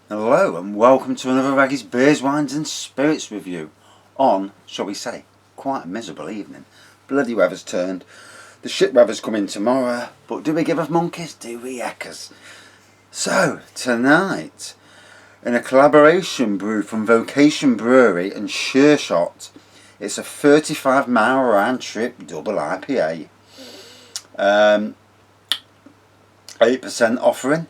Hello and welcome to another Raggy's Beers, Wines and Spirits review on, shall we say, quite a miserable evening. Bloody weather's turned. The shit weather's coming tomorrow, but do we give us monkeys? Do we heckers? So, tonight, in a collaboration brew from Vocation Brewery and Sureshot, it's a 35-mile round trip double IPA. 8% offering.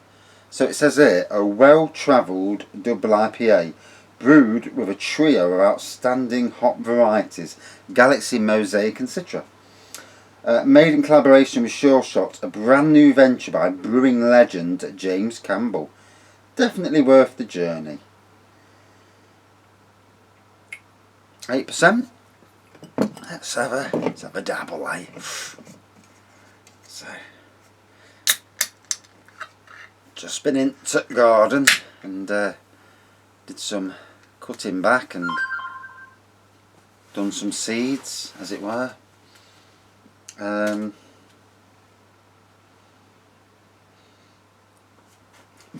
So it says here, a well-travelled double IPA, brewed with a trio of outstanding hop varieties, Galaxy, Mosaic and Citra. Made in collaboration with Sureshot, a brand new venture by brewing legend James Campbell. Definitely worth the journey. 8%. Let's have a dabble, eh? So, just been into the garden and did some cutting back and done some seeds, as it were.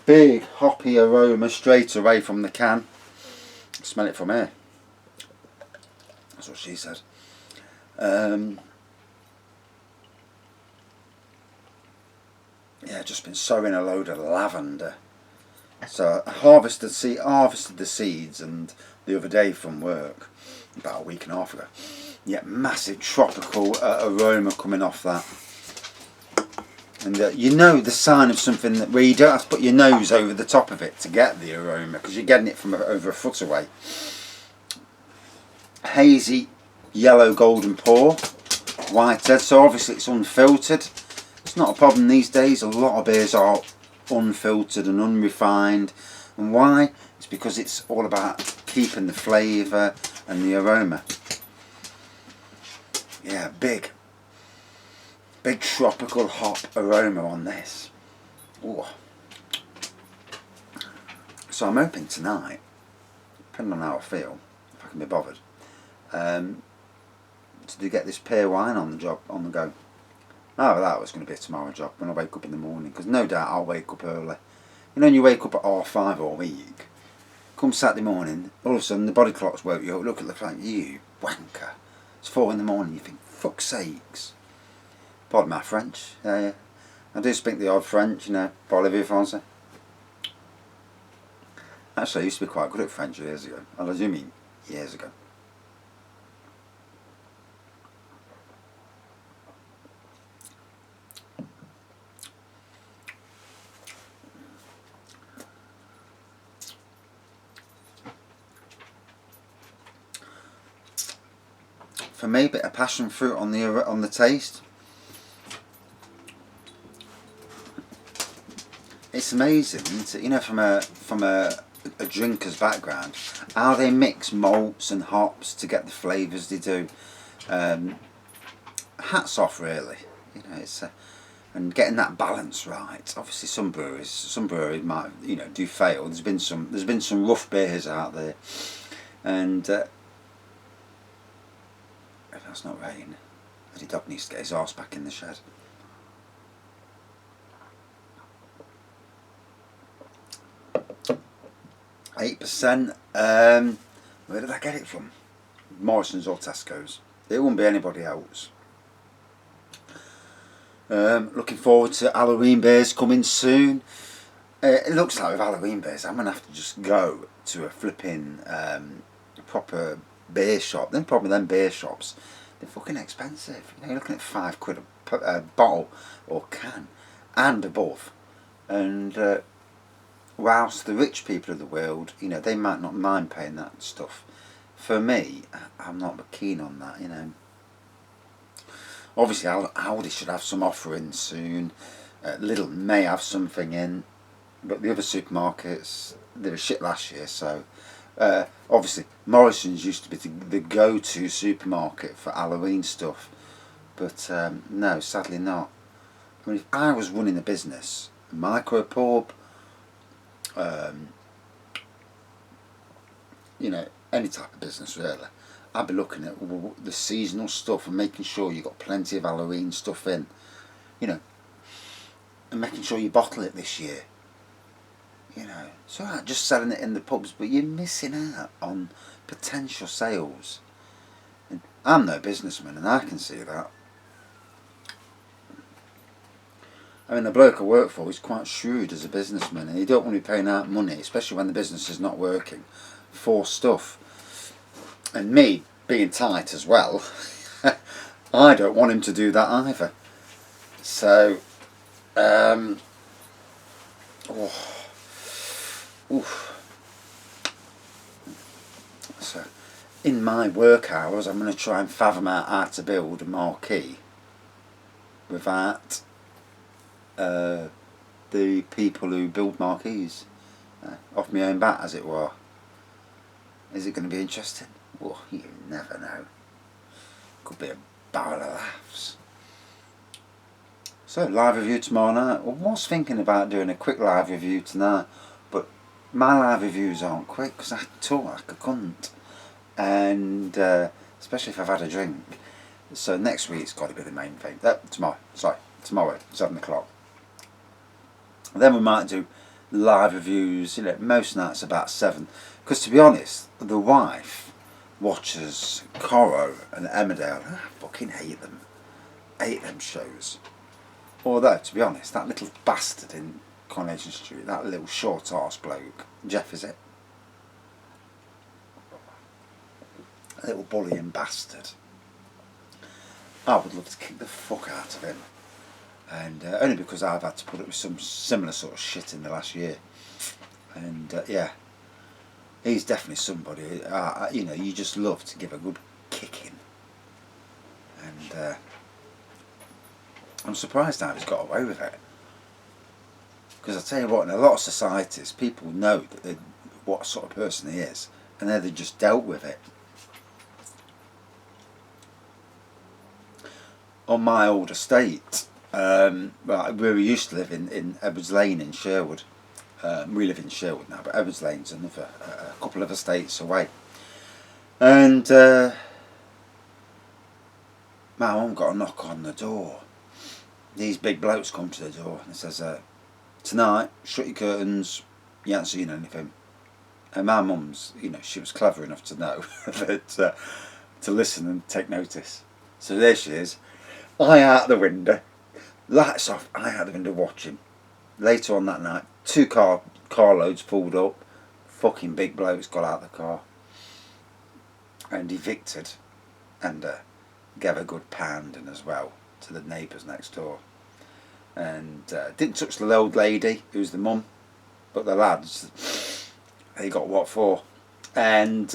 Big hoppy aroma straight away from the can. Smell it from here. That's what she said. Yeah, just been sowing a load of lavender. So I harvested the seeds and the other day from work, about a week and a half ago. Yeah, massive tropical aroma coming off that. And you know the sign of something where you don't have to put your nose over the top of it to get the aroma, because you're getting it from over a foot away. Hazy, yellow golden pour, white head, so obviously it's unfiltered. It's not a problem these days. A lot of beers are unfiltered and unrefined. And why? It's because it's all about keeping the flavour and the aroma. Yeah, big tropical hop aroma on this. Ooh. So I'm hoping tonight, depending on how I feel, if I can be bothered, to get this pear wine on the go. Oh, that was going to be a tomorrow job when I wake up in the morning, because no doubt I'll wake up early. You know, when you wake up at 5:30 all week, come Saturday morning, all of a sudden the body clock's woke you up, look at the clock, you wanker. It's 4 in the morning, you think, fuck's sakes. Pardon my French, yeah. I do speak the odd French, you know, parlez-vous français. Actually, I used to be quite good at French years ago. I do mean years ago. For me, a bit of passion fruit on the taste. It's amazing, isn't it? You know, from a drinker's background, how they mix malts and hops to get the flavours they do. Hats off, really. You know, it's and getting that balance right. Obviously, some breweries might, you know, do fail. There's been some rough beers out there, and if that's not rain, the dog needs to get his arse back in the shed. %. Where did I get it from? Morrison's or Tesco's. It wouldn't be anybody else. Looking forward to Halloween beers coming soon. It looks like with Halloween beers, I'm gonna have to just go to a flipping proper beer shop. Then probably them beer shops, they're fucking expensive. You know, you're looking at £5 a bottle or can and above. And whilst the rich people of the world, you know, they might not mind paying that stuff. For me, I'm not keen on that, you know. Obviously, Aldi should have some offering soon. Lidl may have something in, but the other supermarkets, they were shit last year. So, obviously, Morrison's used to be the go-to supermarket for Halloween stuff, but no, sadly not. I mean, if I was running a business, a micro pub, you know, any type of business really, I'd be looking at the seasonal stuff and making sure you've got plenty of Halloween stuff in, you know, and making sure you bottle it this year. You know, it's alright just selling it in the pubs, but you're missing out on potential sales. And I'm no businessman, and I can see that. I mean, the bloke I work for is quite shrewd as a businessman, and he don't want to be paying out money, especially when the business is not working, for stuff. And me, being tight as well, I don't want him to do that either. So, so in my work hours, I'm going to try and fathom out how to build a marquee without the people who build marquees off my own bat, as it were. Is it going to be interesting? Well, you never know. Could be a barrel of laughs. So, live review tomorrow night. Well, I was thinking about doing a quick live review tonight, but my live reviews aren't quick because I talk like a cunt, and especially if I've had a drink. So next week's got to be the main thing. Tomorrow, 7 o'clock. Then we might do live reviews, most nights about 7. Because to be honest, the wife watches Coro and Emmerdale, and I fucking hate them. Hate them shows. Although, to be honest, that little bastard in Coronation Street, that little short arse bloke, Jeff is it? A little bullying bastard. I would love to kick the fuck out of him. And only because I've had to put up with some similar sort of shit in the last year. And yeah, he's definitely somebody, you just love to give a good kicking. And I'm surprised how he's got away with it. Because I tell you what, in a lot of societies, people know that what sort of person he is, and they've just dealt with it. On my old estate, where we used to live in Edwards Lane in Sherwood. We live in Sherwood now, but Edwards Lane's another a couple of estates away. And my mum got a knock on the door. These big blokes come to the door and says, "Tonight, shut your curtains. You haven't seen anything." And my mum's, she was clever enough to know that to listen and take notice. So there she is. I out the window, lights off, I out the window watching. Later on that night, 2 car loads pulled up, fucking big blokes got out of the car and evicted, and gave a good pounding as well to the neighbours next door. And didn't touch the old lady, who's the mum, but the lads, they got what for. And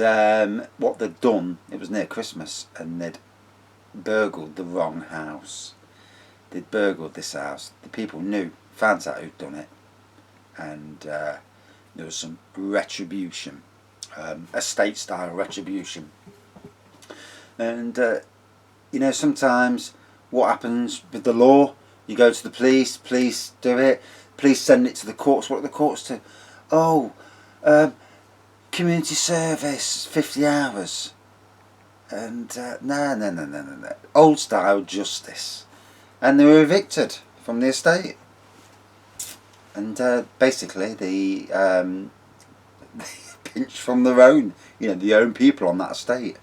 what they'd done, it was near Christmas, and they'd burgled the wrong house. They'd burgled this house. The people knew, found out who'd done it, and there was some retribution, estate style retribution. And sometimes what happens with the law, you go to the police do it, police send it to the courts. What are the courts to? Community service, 50 hours. And no. Old style justice. And they were evicted from the estate. And basically they pinched from their own, the own people on that estate.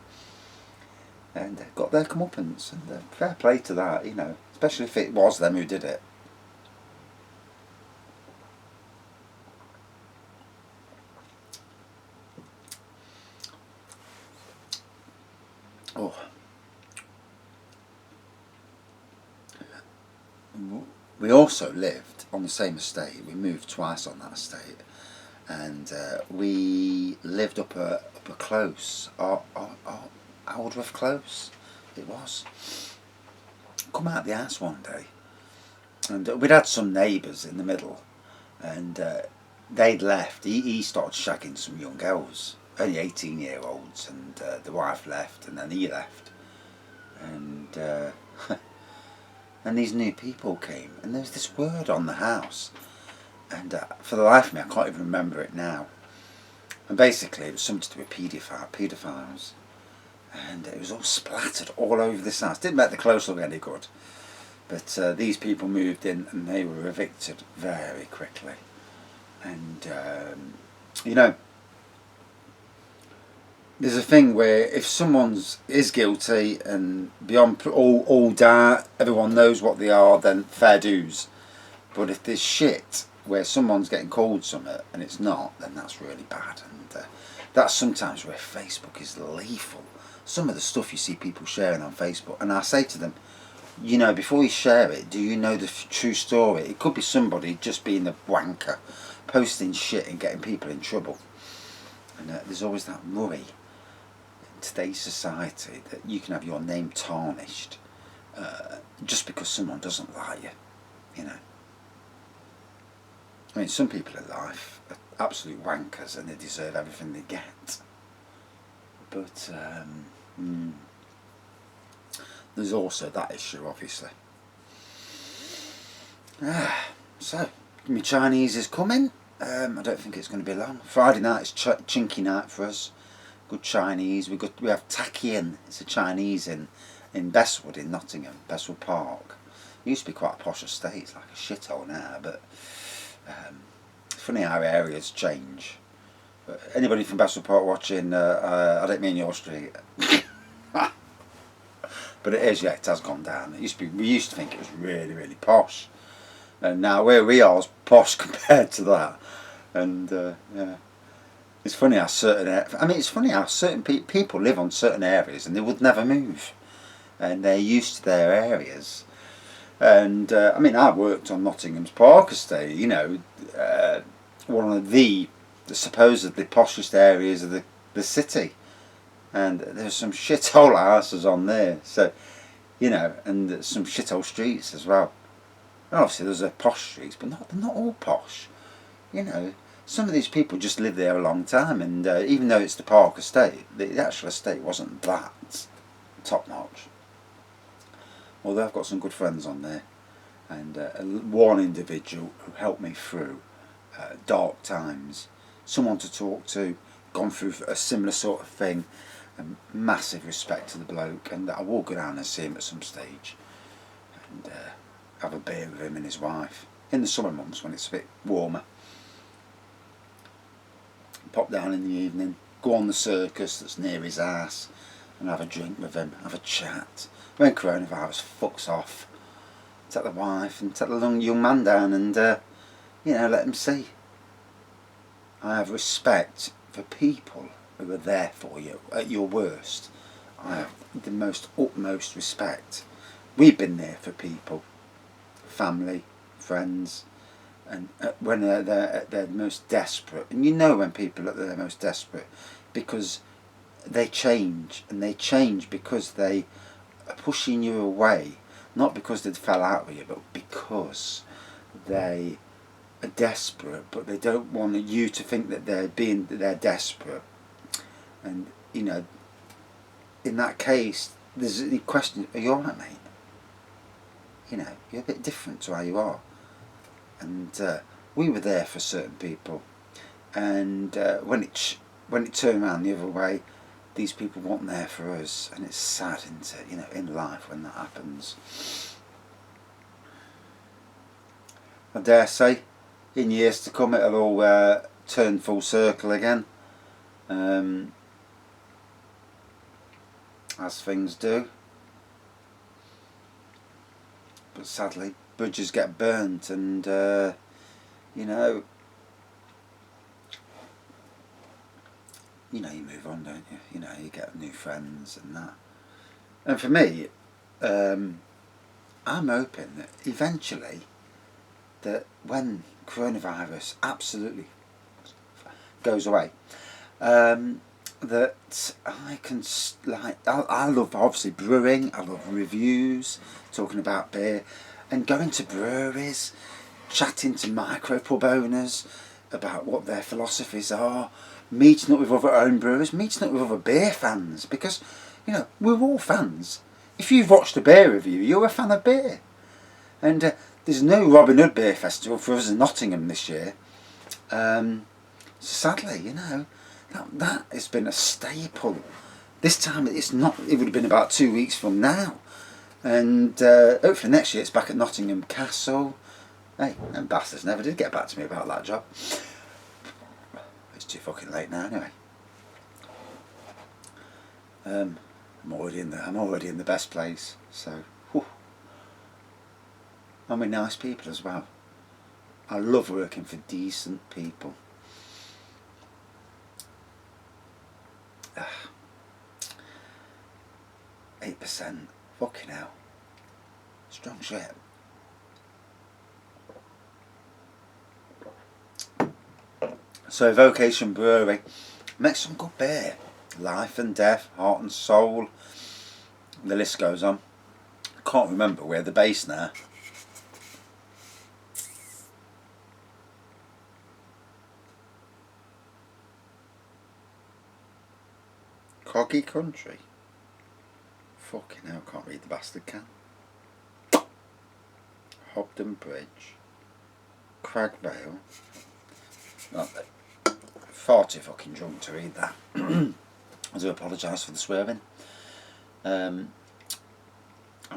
And got their comeuppance. And fair play to that, especially if it was them who did it. Oh. We also lived on the same estate. We moved twice on that estate, and we lived up a close, Aldworth Close. It was. Come out of the house one day, and we'd had some neighbours in the middle, and they'd left. He started shagging some young girls, only 18-year-olds, and the wife left, and then he left, and and these new people came, and there was this word on the house, and for the life of me I can't even remember it now. And basically it was something to do with paedophiles, and it was all splattered all over this house. Didn't make the close look any good, but these people moved in and they were evicted very quickly. And you know, there's a thing where if someone's is guilty and beyond all doubt, everyone knows what they are, then fair dues. But if there's shit where someone's getting called something and it's not, then that's really bad. And that's sometimes where Facebook is lethal. Some of the stuff you see people sharing on Facebook, and I say to them, you know, before you share it, do you know the true story? It could be somebody just being a wanker, posting shit and getting people in trouble. And there's always that worry in today's society that you can have your name tarnished just because someone doesn't like you, you know. I mean, some people in life are absolute wankers and they deserve everything they get. But there's also that issue, obviously. So, my Chinese is coming. I don't think it's going to be long. Friday night is chinky night for us. Good Chinese. We have Takian. It's a Chinese in Bestwood in Nottingham, Bestwood Park. It used to be quite a posh estate. It's like a shithole now, but it's funny how areas change. But anybody from Bestwood Park watching, I don't mean your street. But it is, yeah, it has gone down. We used to think it was really, really posh. And now where we are is posh compared to that. And yeah, it's funny how certain people live on certain areas and they would never move. And they're used to their areas. And I mean, I worked on Nottingham's Park Estate, you know, one of the supposedly poshest areas of the city. And there's some shithole houses on there, so, you know, and some shithole streets as well. And obviously there's a posh streets, but they're not all posh. You know, some of these people just live there a long time, and even though it's the Park Estate, the actual estate wasn't that top notch. Although I've got some good friends on there, and one individual who helped me through dark times, someone to talk to, gone through a similar sort of thing. Massive respect to the bloke, and I will go down and see him at some stage and have a beer with him and his wife in the summer months when it's a bit warmer. Pop down in the evening, go on the circus that's near his house and have a drink with him, have a chat. When coronavirus fucks off, take the wife and take the young man down and you know, let him see. I have respect for people who are there for you at your worst. I have the most utmost respect. We've been there for people, family, friends, and when they're at their most desperate. And you know when people are at their most desperate, because they change, and they change because they are pushing you away, not because they fell out with you, but because they are desperate, but they don't want you to think that they're desperate. And you know, in that case, there's a question: are you alright, mate? You know, you're a bit different to how you are. And we were there for certain people, and when it turned around the other way, these people weren't there for us, and it's sad, isn't it? You know, in life when that happens. I dare say, in years to come, it'll all turn full circle again. As things do. But sadly, bridges get burnt, and you know, you move on, don't you? You know, you get new friends and that. And for me, I'm hoping that eventually, that when coronavirus absolutely goes away, that I can, like, I love obviously brewing, I love reviews, talking about beer, and going to breweries, chatting to micro pub owners about what their philosophies are, meeting up with other home brewers, meeting up with other beer fans, because, you know, we're all fans. If you've watched a beer review, you're a fan of beer. And there's no Robin Hood Beer Festival for us in Nottingham this year. So sadly, you know, that has been a staple. This time it's not. It would have been about 2 weeks from now, and hopefully next year it's back at Nottingham Castle. Hey, and bastards never did get back to me about that job. too fucking late now anyway. I'm already in the best place. So, whew. I'm with nice people as well. I love working for decent people. 8%. Fucking hell. Strong shit. So Vocation Brewery makes some good beer. Life and Death, Heart and Soul. The list goes on. I can't remember where they're based now. Coggy Country. Fucking hell, can't read the bastard can. Hobden Bridge. Cragvale. Not that. Far too fucking drunk to read that. I do apologise for the swearing. And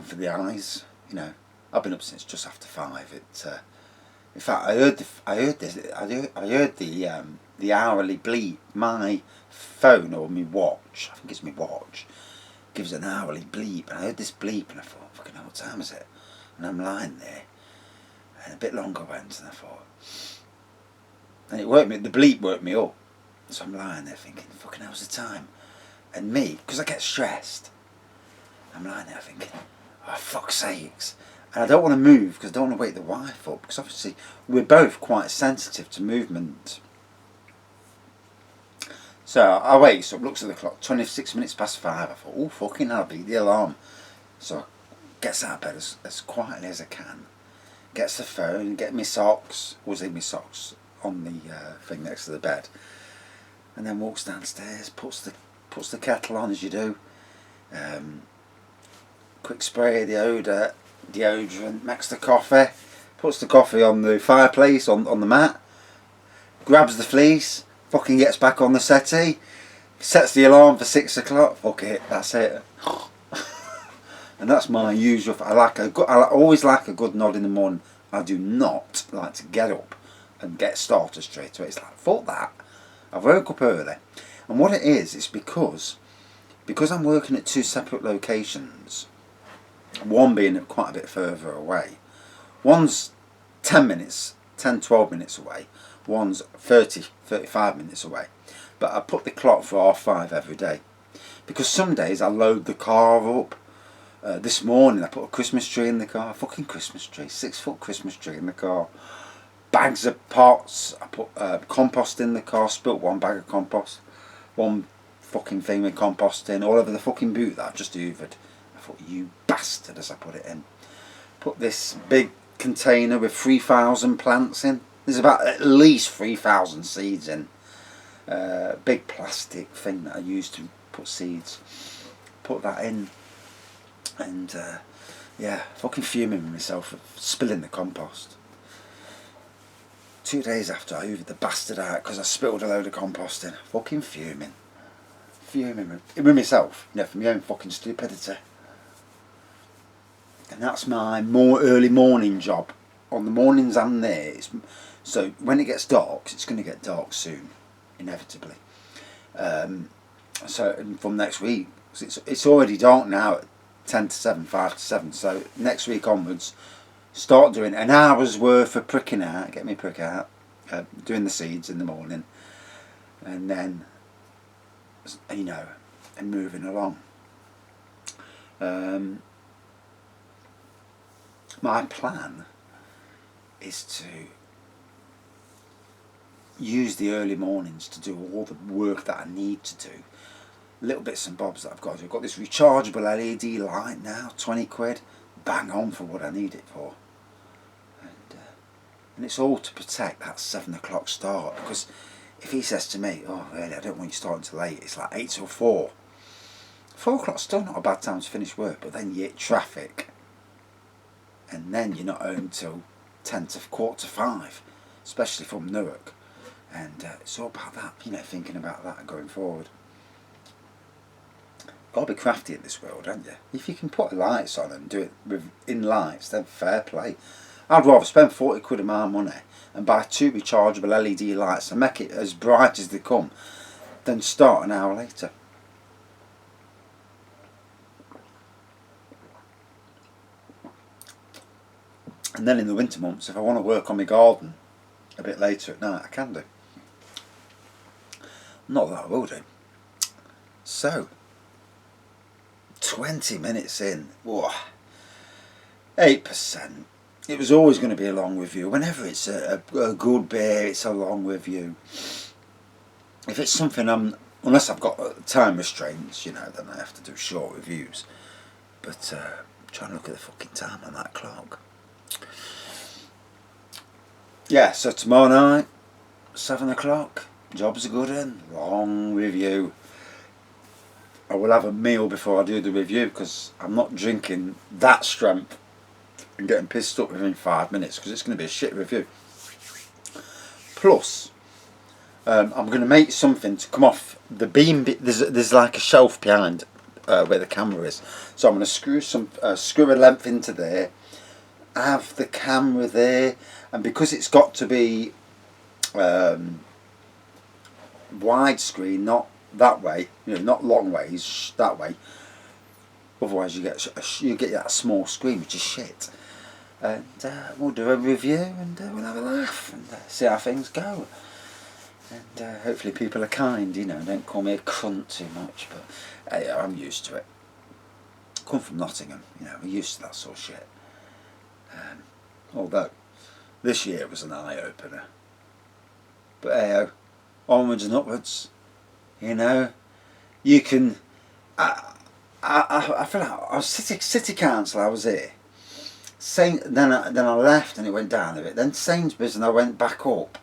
for the eyes, you know. I've been up since just after 5. In fact, I heard the hourly bleep. My phone or my watch, I think it's my watch, gives an hourly bleep, and I heard this bleep and I thought, fucking hell, what time is it? And I'm lying there, and a bit longer went, and I thought, and it woke me. The bleep woke me up, so I'm lying there thinking, fucking hell's the time? And me, because I get stressed, I'm lying there thinking, oh fuck's sakes. And I don't want to move because I don't want to wake the wife up, because obviously we're both quite sensitive to movement. So I wakes up, looks at the clock, 26 minutes past 5. I thought, oh fucking hell, beat the alarm. So I gets out of bed as quietly as I can, gets the phone, get my socks, was in my socks on the thing next to the bed, and then walks downstairs, puts the kettle on as you do, quick spray of deodorant, makes the coffee, puts the coffee on the fireplace on the mat, grabs the fleece, fucking gets back on the settee, sets the alarm for 6 o'clock. Fuck it, that's it. And that's my usual. I always like a good nod in the morning. I do not like to get up and get started straight away. It's like, fuck that. I woke up early, and what it is, it's because I'm working at 2 separate locations. One being quite a bit further away. One's 12 minutes away. One's 35 minutes away. But I put the clock for 5:30 every day, because some days I load the car up. This morning I put a Christmas tree in the car. Fucking Christmas tree. 6-foot Christmas tree in the car. Bags of pots. I put compost in the car. Spilt 1 bag of compost. 1 fucking thing with compost in. All over the fucking boot that I've just hoovered. I thought, you bastard, as I put it in. Put this big container with 3,000 plants in. There's about at least 3,000 seeds in. Big plastic thing that I used to put seeds. Put that in. And yeah, fucking fuming with myself for spilling the compost. 2 days after I hoovered the bastard out because I spilled a load of compost in. Fucking fuming. Fuming with myself, you know, for my own fucking stupidity. And that's my early morning job. On the mornings I'm there, so when it gets dark, it's going to get dark soon, inevitably. So from next week, it's already dark now at 10 to 7, 5 to 7. So next week onwards, start doing an hour's worth of pricking out, get me prick out, doing the seeds in the morning, and then, you know, and moving along. My plan is to use the early mornings to do all the work that I need to do. Little bits and bobs that I've got to do. I've got this rechargeable LED light now, 20 quid, bang on for what I need it for. And it's all to protect that 7 o'clock start, because if he says to me, oh really, I don't want you starting till 8, it's like 8 till 4. 4 o'clock's still not a bad time to finish work, but then you hit traffic, and then you're not home till 10 to 4:45, especially from Newark. And it's all about that, you know, thinking about that going forward. Got to be crafty in this world, haven't you? If you can put lights on and do it in lights, then fair play. I'd rather spend 40 quid of my money and buy 2 rechargeable LED lights and make it as bright as they come than start an hour later. And then in the winter months, if I want to work on my garden a bit later at night, I can do. Not that I will do. So, 20 minutes in, whoa, 8%. It was always going to be a long review. Whenever it's a good beer, it's a long review. If it's something unless I've got time restraints, you know, then I have to do short reviews. But try and look at the fucking time on that clock. Yeah, so tomorrow night, 7 o'clock, job's a good one, long review. I will have a meal before I do the review because I'm not drinking that strength and getting pissed up within 5 minutes because it's going to be a shit review. Plus, I'm going to make something to come off the beam. There's like a shelf behind where the camera is, so I'm going to screw a length into there, have the camera there, and because it's got to be widescreen, not that way, you know, not long ways that way. Otherwise, you get that small screen, which is shit. And we'll do a review and we'll have a laugh and see how things go. And hopefully people are kind, you know, don't call me a cunt too much. But hey, I'm used to it. Come from Nottingham, you know, we're used to that sort of shit. Although this year was an eye opener. But hey, onwards and upwards. You know, you can. I feel like I was city council. I was here. Then I left and it went down a bit. Then Sainsbury's and I went back up,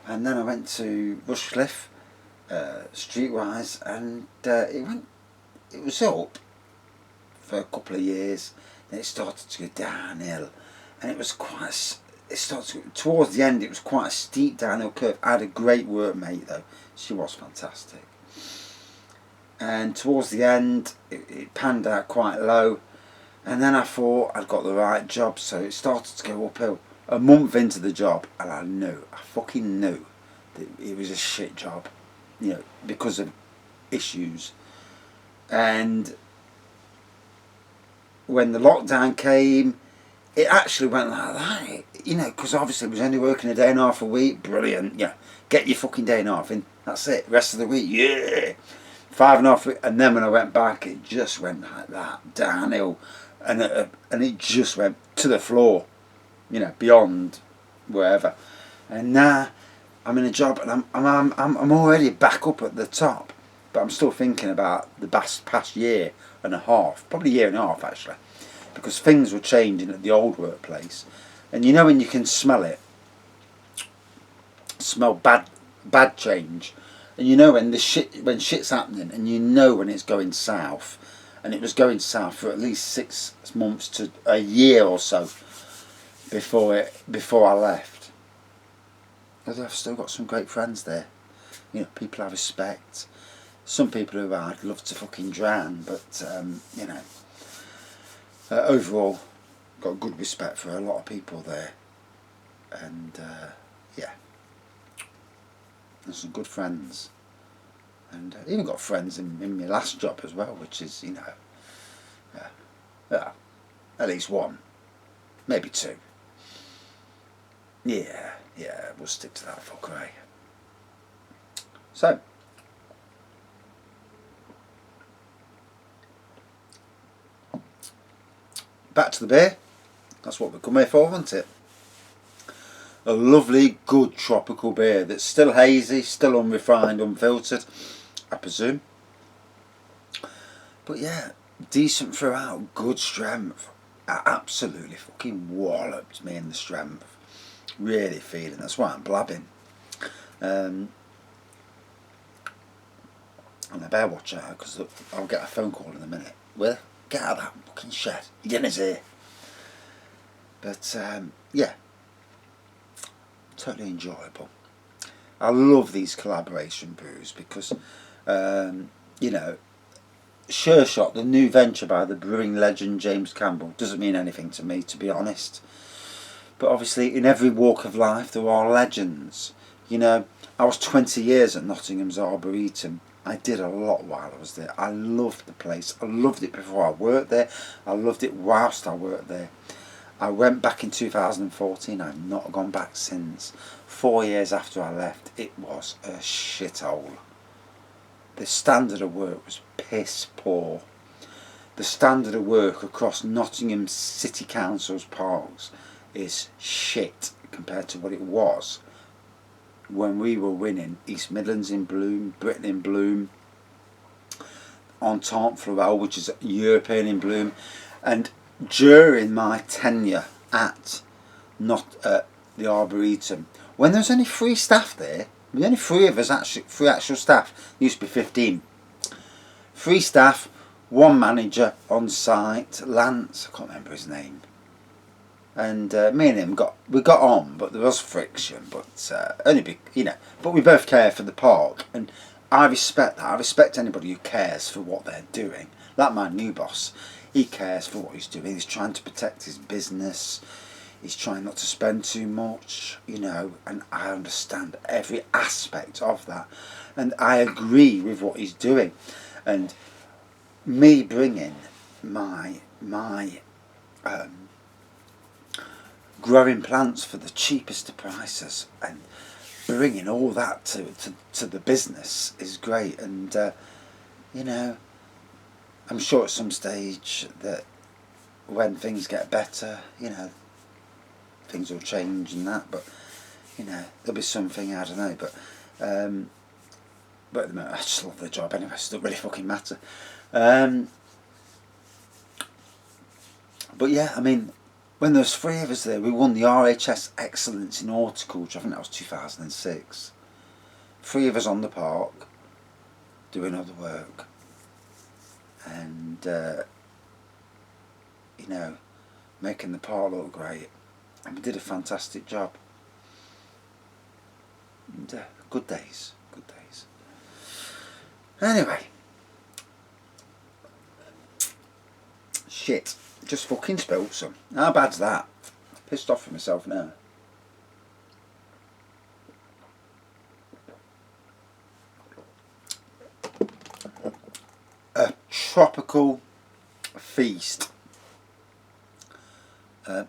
and then I went to Rushcliffe, Streetwise, and it was up for a couple of years. Then it started to go downhill, and it was quite. It started towards the end. It was quite a steep downhill curve. I had a great workmate though. She was fantastic. And towards the end, it panned out quite low. And then I thought I'd got the right job, so it started to go uphill. A month into the job, and I fucking knew that it was a shit job, you know, because of issues. And when the lockdown came, it actually went like that, you know, because obviously it was only working a day and a half a week. Brilliant, yeah. Get your fucking day and a half in. That's it. Rest of the week, yeah. 5.5 weeks, and then when I went back, it just went like that downhill, and it just went to the floor, you know, beyond wherever. And now I'm in a job, and I'm already back up at the top, but I'm still thinking about the past year and a half, probably year and a half actually, because things were changing at the old workplace, and you know when you can smell it. Smell bad change, and you know when shit's happening, and you know when it's going south, and it was going south for at least 6 months to a year or so before I left. Although I've still got some great friends there, you know, people I respect, some people who I'd love to fucking drown, but you know, overall got good respect for a lot of people there, and yeah. And some good friends, and even got friends in my last job as well, which is, you know, at least one, maybe two. Yeah, we'll stick to that fucker, eh? So, back to the beer. That's what we come here for, isn't it? A lovely, good tropical beer that's still hazy, still unrefined, unfiltered, I presume. But yeah, decent throughout, good strength. I absolutely fucking walloped me in the strength. Really feeling, that's why I'm blabbing. And I better watch out, because I'll get a phone call in a minute. Will, get out of that fucking shed. You're in his ear. But yeah. Totally enjoyable. I love these collaboration brews because, you know, Sureshot, the new venture by the brewing legend James Campbell, doesn't mean anything to me, to be honest. But obviously in every walk of life there are legends. You know, I was 20 years at Nottingham's Arboretum. I did a lot while I was there. I loved the place. I loved it before I worked there. I loved it whilst I worked there. I went back in 2014. I've not gone back since. 4 years after I left, it was a shithole. The standard of work was piss poor. The standard of work across Nottingham City Council's parks is shit compared to what it was when we were winning East Midlands in bloom, Britain in bloom, Entente Florale, which is European in bloom. And during my tenure at the Arboretum, when there was only 3 staff there, the only 3 of us, actually 3 actual staff, there used to be 15. 3 staff, 1 manager on site, Lance, I can't remember his name. And me and him got on, but there was friction, but only big, you know. But we both care for the park, and I respect that. I respect anybody who cares for what they're doing. Like my new boss, he cares for what he's doing. He's trying to protect his business. He's trying not to spend too much, you know. And I understand every aspect of that, and I agree with what he's doing. And me bringing my growing plants for the cheapest of prices and bringing all that to the business is great. And you know, I'm sure at some stage that when things get better, you know, things will change and that, but you know, there'll be something, I don't know, but at the moment I just love the job anyway, so it doesn't really fucking matter. But yeah, I mean, when there was 3 of us there, we won the RHS Excellence in Horticulture. I think that was 2006. 3 of us on the park, doing all the work, and you know, making the park look great. And we did a fantastic job. And good days, good days. Anyway, shit. Just fucking spilt some. How bad's that? I'm pissed off with myself now. A tropical feast.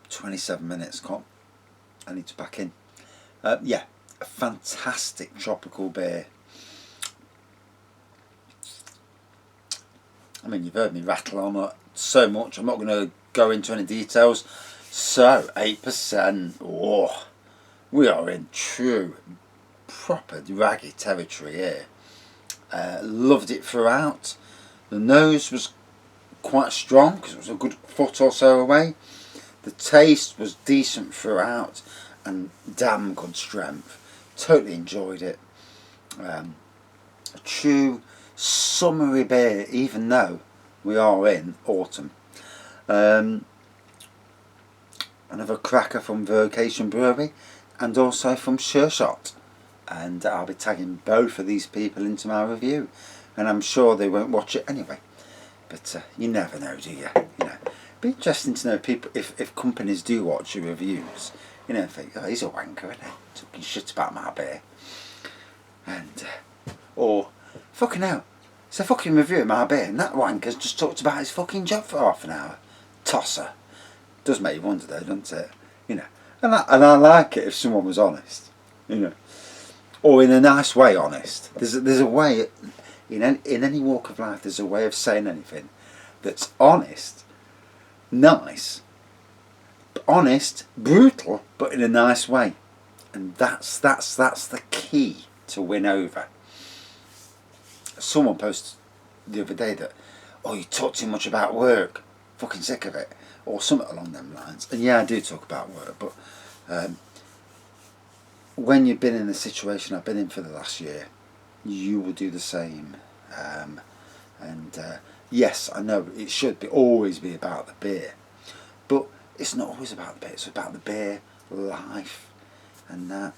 27 minutes, I need to back in. Yeah, a fantastic tropical beer. I mean, you've heard me rattle on so much, I'm not going to go into any details. So, 8%, oh, we are in true, proper draggy territory here. Loved it throughout. The nose was quite strong because it was a good foot or so away. The taste was decent throughout and damn good strength. Totally enjoyed it. A true summery beer, even though we are in autumn. Another cracker from Vocation Brewery and also from Sureshot, and I'll be tagging both of these people into my review, and I'm sure they won't watch it anyway, but you never know, do you? You know, it'd be interesting to know people if companies do watch your reviews, you know, think, oh, he's a wanker, isn't he, talking shit about my beer, and or fucking hell, it's a fucking review of my beer and that wanker's just talked about his fucking job for half an hour. Tosser. Does make you wonder though, doesn't it? You know, and I like it if someone was honest, you know, or in a nice way honest. There's a way in any walk of life. There's a way of saying anything that's honest, nice, honest, brutal, but in a nice way, and that's the key to win over. Someone posted the other day that, oh, you talk too much about work, fucking sick of it, or something along them lines. And yeah, I do talk about work, but when you've been in the situation I've been in for the last year, you will do the same. Yes, I know it should always be about the beer, but it's not always about the beer. It's about the beer life and that.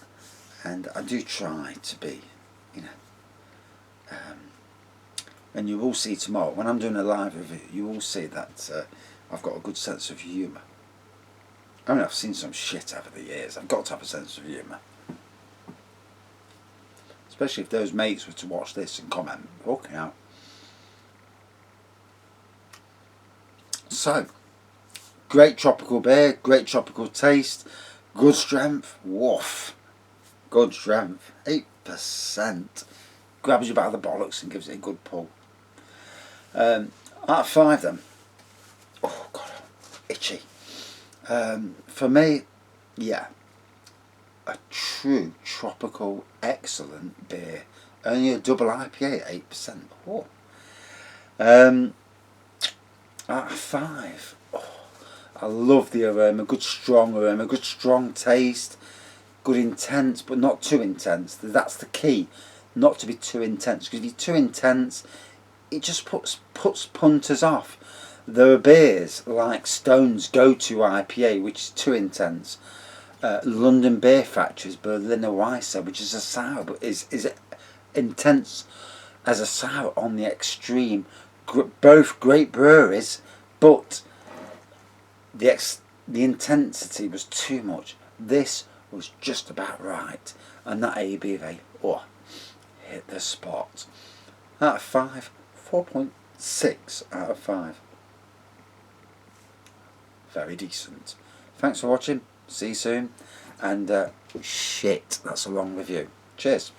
And I do try to be, you know. And you will see tomorrow when I'm doing a live review. You will see that I've got a good sense of humour. I mean, I've seen some shit over the years. I've got to have a sense of humour. Especially if those mates were to watch this and comment. Fucking hell. So, great tropical beer, great tropical taste, good strength. Woof. Good strength. 8%. Grabs you by the bollocks and gives it a good pull. Out of 5 then. Oh god, itchy. For me, yeah, a true tropical excellent beer. Only a double IPA at 8%. Oh. Out of 5. Oh, I love the aroma. Good strong aroma. Good strong taste. Good intense, but not too intense. That's the key. Not to be too intense. Because if you're too intense, it just puts punters off. There are beers like Stone's Go-To IPA, which is too intense. London Beer Factory's Berliner Weisse, which is a sour, but is intense as a sour on the extreme. Both great breweries, but the intensity was too much. This was just about right, and that ABV, oh, hit the spot. Out of 5, 4.6 out of 5. Very decent. Thanks for watching. See you soon. And shit, that's a long review. Cheers.